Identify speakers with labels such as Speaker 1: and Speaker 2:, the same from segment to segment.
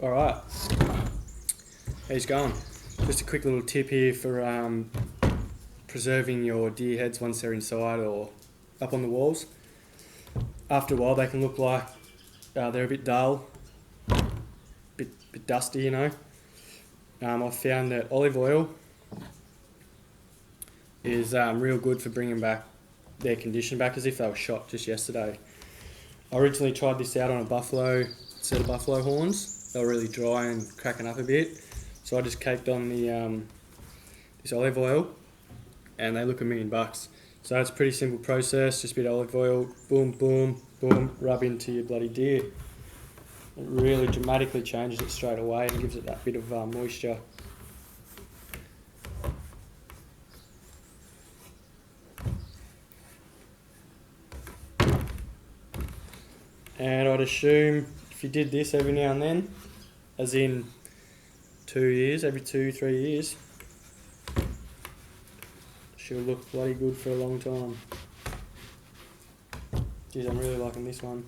Speaker 1: Alright, how's it going? Just a quick little tip here for preserving your deer heads once they're inside or up on the walls. After a while they can look like they're a bit dull, bit dusty, you know. I've found that olive oil is real good for bringing back their condition back as if they were shot just yesterday. I originally tried this out on a set of buffalo horns. They were really dry and cracking up a bit, so I just caked on the this olive oil, and they look $1,000,000. So it's a pretty simple process. Just a bit of olive oil, boom, boom, boom, rub into your bloody deer. It really dramatically changes it straight away and gives it that bit of moisture. And I'd assume if you did this every now and then, as in 2 years, every 2-3 years, she'll look bloody good for a long time. Geez, I'm really liking this one.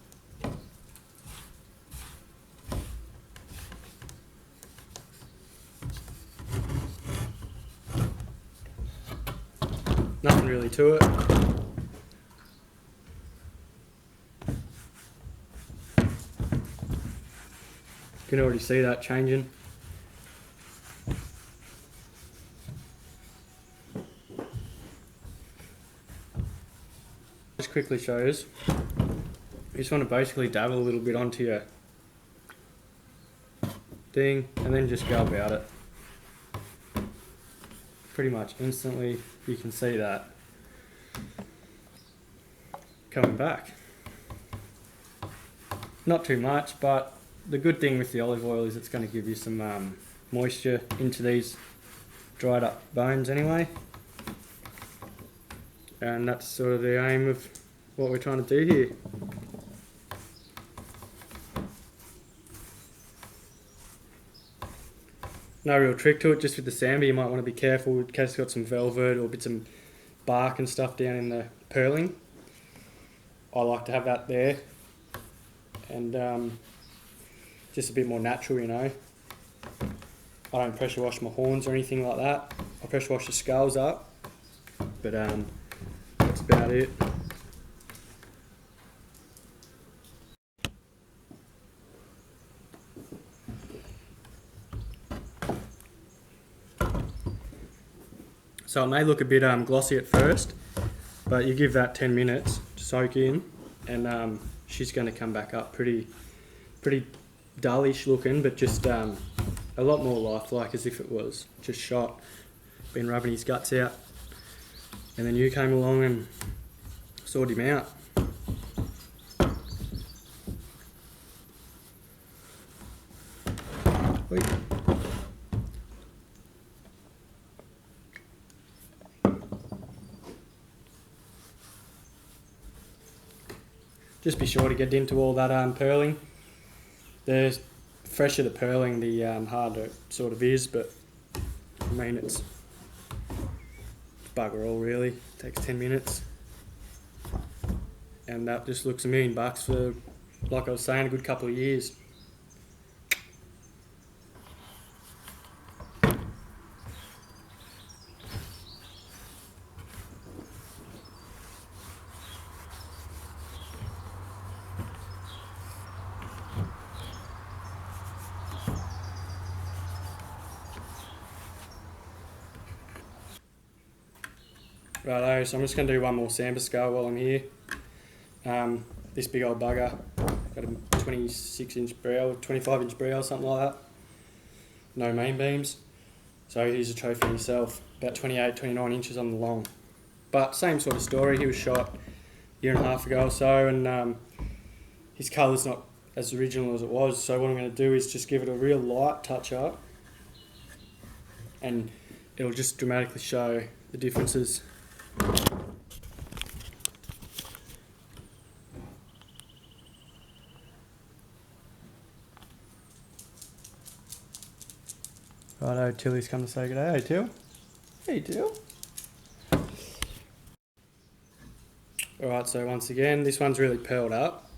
Speaker 1: Nothing really to it. You can already see that changing. Just quickly shows. You just want to basically dabble a little bit onto your thing and then just go about it. Pretty much instantly you can see that coming back. Not too much, but the good thing with the olive oil is it's going to give you some moisture into these dried up bones anyway. And that's sort of the aim of what we're trying to do here. No real trick to it, just with the sambar you might want to be careful in case it's got some velvet or bits of bark and stuff down in the purling. I like to have that there. And just a bit more natural, you know. I don't pressure wash my horns or anything like that. I pressure wash the skulls up, but that's about it. So it may look a bit glossy at first, but you give that 10 minutes to soak in, and she's going to come back up pretty dullish looking, but just a lot more lifelike, as if it was just shot, been rubbing his guts out, and then you came along and sorted him out. Wait. Just be sure to get into all that purling. The fresher the purling, the harder it sort of is, but I mean it's bugger all really. It takes 10 minutes. And that just looks $1,000,000 for, like I was saying, a good couple of years. Righto, so I'm just going to do one more sambar skull while I'm here. This big old bugger, got a 26-inch brow, 25-inch brow, something like that. No main beams. So here's a trophy himself, about 28-29 inches on the long. But same sort of story, he was shot a year and a half ago or so, and his colour's not as original as it was, so what I'm going to do is just give it a real light touch up, and it'll just dramatically show the differences. Righto, Tilly's come to say good day. Hey, Till. Hey, Till. Alright, so once again, this one's really pearled up.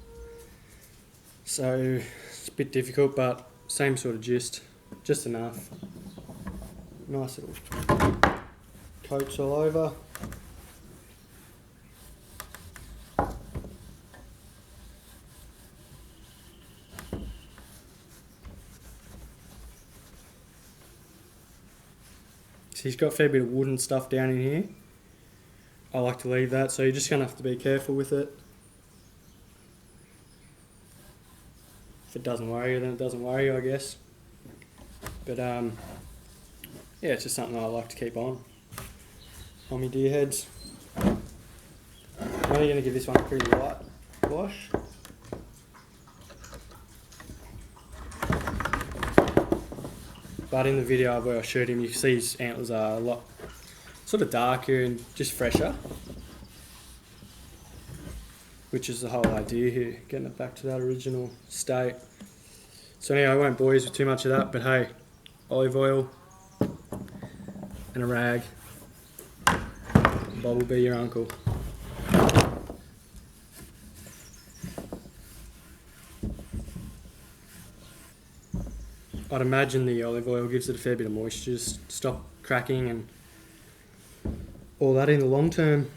Speaker 1: So it's a bit difficult, but same sort of gist, just enough. Nice little coats all over. So he's got a fair bit of wooden stuff down in here. I like to leave that, so you're just going to have to be careful with it. If it doesn't worry you, then it doesn't worry you, I guess. But yeah, it's just something I like to keep on my deer heads. I'm only going to give this one a pretty light wash. But in the video where I showed him, you can see his antlers are a lot sort of darker and just fresher, which is the whole idea here, getting it back to that original state. So anyway, I won't bore you with too much of that, but hey, olive oil and a rag. Bob will be your uncle. I'd imagine the olive oil gives it a fair bit of moisture, just stop cracking and all that in the long term.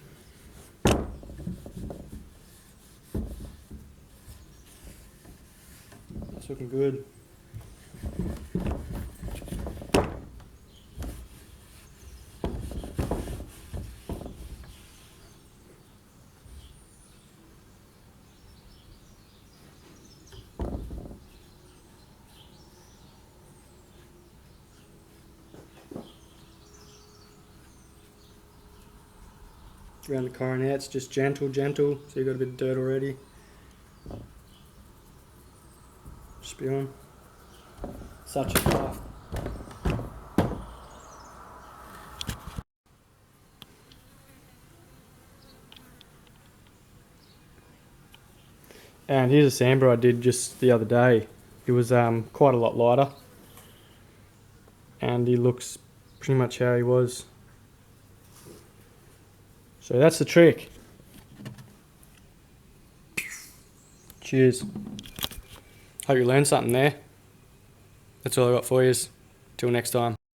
Speaker 1: That's looking good. Around the coronets, just gentle, so you've got a bit of dirt already. Spewing. Such a craft. And here's a sambar I did just the other day. It was quite a lot lighter, and he looks pretty much how he was. So that's the trick. Cheers. Hope you learned something there. That's all I got for you. Till next time.